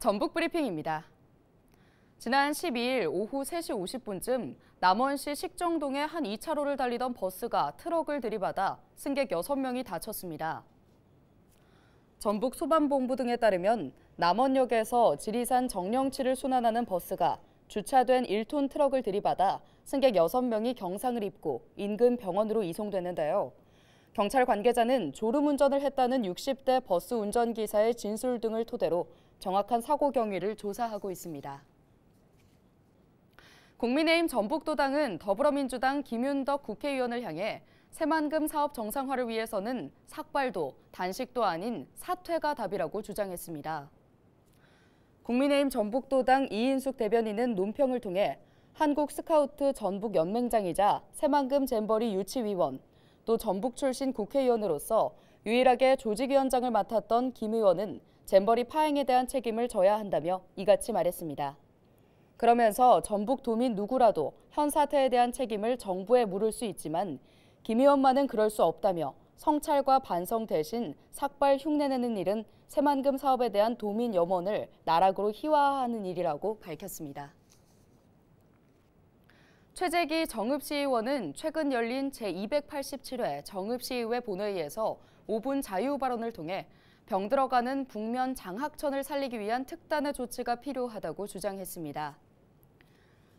전북 브리핑입니다. 지난 12일 오후 3시 50분쯤 남원시 식정동의 한 2차로를 달리던 버스가 트럭을 들이받아 승객 6명이 다쳤습니다. 전북 소방본부 등에 따르면 남원역에서 지리산 정령치를 순환하는 버스가 주차된 1톤 트럭을 들이받아 승객 6명이 경상을 입고 인근 병원으로 이송됐는데요. 경찰 관계자는 졸음운전을 했다는 60대 버스 운전기사의 진술 등을 토대로 정확한 사고 경위를 조사하고 있습니다. 국민의힘 전북도당은 더불어민주당 김윤덕 국회의원을 향해 새만금 사업 정상화를 위해서는 삭발도 단식도 아닌 사퇴가 답이라고 주장했습니다. 국민의힘 전북도당 이인숙 대변인은 논평을 통해 한국 스카우트 전북 연맹장이자 새만금 잼버리 유치위원, 또 전북 출신 국회의원으로서 유일하게 조직위원장을 맡았던 김 의원은 잼버리 파행에 대한 책임을 져야 한다며 이같이 말했습니다. 그러면서 전북 도민 누구라도 현 사태에 대한 책임을 정부에 물을 수 있지만 김 의원만은 그럴 수 없다며 성찰과 반성 대신 삭발 흉내내는 일은 새만금 사업에 대한 도민 염원을 나락으로 희화화하는 일이라고 밝혔습니다. 최재기 정읍시의원은 최근 열린 제287회 정읍시의회 본회의에서 5분 자유 발언을 통해 병들어가는 북면 장학천을 살리기 위한 특단의 조치가 필요하다고 주장했습니다.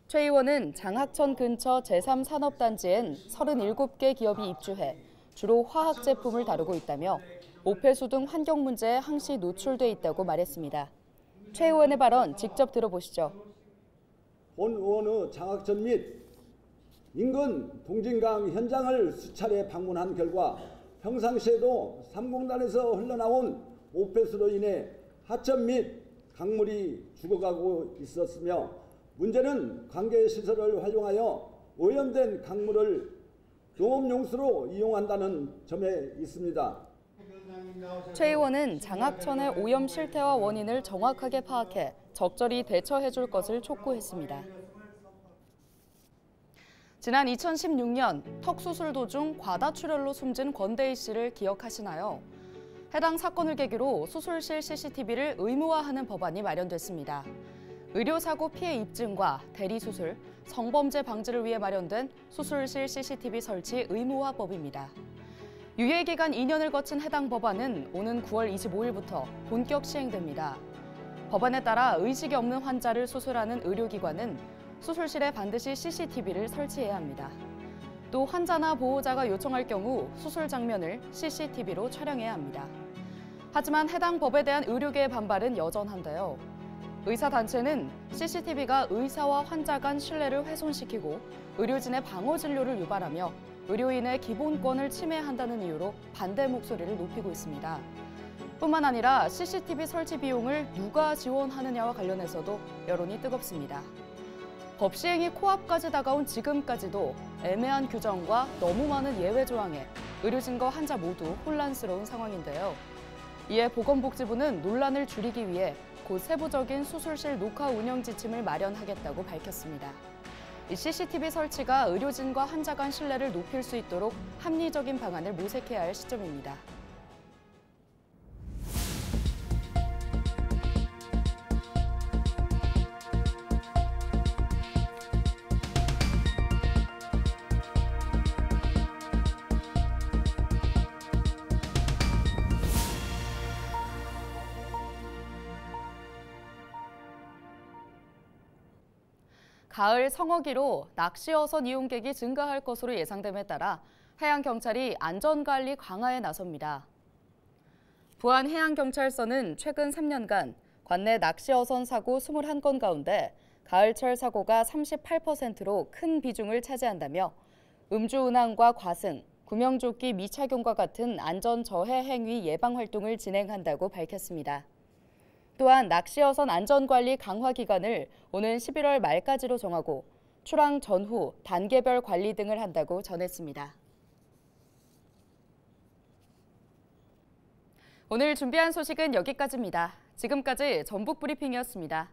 최 의원은 장학천 근처 제3산업단지엔 37개 기업이 입주해 주로 화학 제품을 다루고 있다며 오폐수 등 환경 문제에 항시 노출돼 있다고 말했습니다. 최 의원의 발언 직접 들어보시죠. 본 의원의 장학천 및 인근 동진강 현장을 수차례 방문한 결과 평상시에도 삼공단에서 흘러나온 오폐수로 인해 하천 및 강물이 죽어가고 있었으며 문제는 관계시설을 활용하여 오염된 강물을 농업용수로 이용한다는 점에 있습니다. 최 의원은 장학천의 오염 실태와 원인을 정확하게 파악해 적절히 대처해 줄 것을 촉구했습니다. 지난 2016년 턱수술 도중 과다출혈로 숨진 권대희 씨를 기억하시나요? 해당 사건을 계기로 수술실 CCTV를 의무화하는 법안이 마련됐습니다. 의료사고 피해 입증과 대리수술, 성범죄 방지를 위해 마련된 수술실 CCTV 설치 의무화법입니다. 유예기간 2년을 거친 해당 법안은 오는 9월 25일부터 본격 시행됩니다. 법안에 따라 의식이 없는 환자를 수술하는 의료기관은 수술실에 반드시 CCTV를 설치해야 합니다. 또 환자나 보호자가 요청할 경우 수술 장면을 CCTV로 촬영해야 합니다. 하지만 해당 법에 대한 의료계의 반발은 여전한데요. 의사단체는 CCTV가 의사와 환자 간 신뢰를 훼손시키고 의료진의 방어 진료를 유발하며 의료인의 기본권을 침해한다는 이유로 반대 목소리를 높이고 있습니다. 뿐만 아니라 CCTV 설치 비용을 누가 지원하느냐와 관련해서도 여론이 뜨겁습니다. 법 시행이 코앞까지 다가온 지금까지도 애매한 규정과 너무 많은 예외 조항에 의료진과 환자 모두 혼란스러운 상황인데요. 이에 보건복지부는 논란을 줄이기 위해 곧 세부적인 수술실 녹화 운영 지침을 마련하겠다고 밝혔습니다. 이 CCTV 설치가 의료진과 환자 간 신뢰를 높일 수 있도록 합리적인 방안을 모색해야 할 시점입니다. 가을 성어기로 낚시어선 이용객이 증가할 것으로 예상됨에 따라 해양경찰이 안전관리 강화에 나섭니다. 부안해양경찰서는 최근 3년간 관내 낚시어선 사고 21건 가운데 가을철 사고가 38%로 큰 비중을 차지한다며 음주운항과 과승, 구명조끼 미착용과 같은 안전저해 행위 예방 활동을 진행한다고 밝혔습니다. 또한 낚시어선 안전관리 강화 기간을 오는 11월 말까지로 정하고 출항 전후 단계별 관리 등을 한다고 전했습니다. 오늘 준비한 소식은 여기까지입니다. 지금까지 전북 브리핑이었습니다.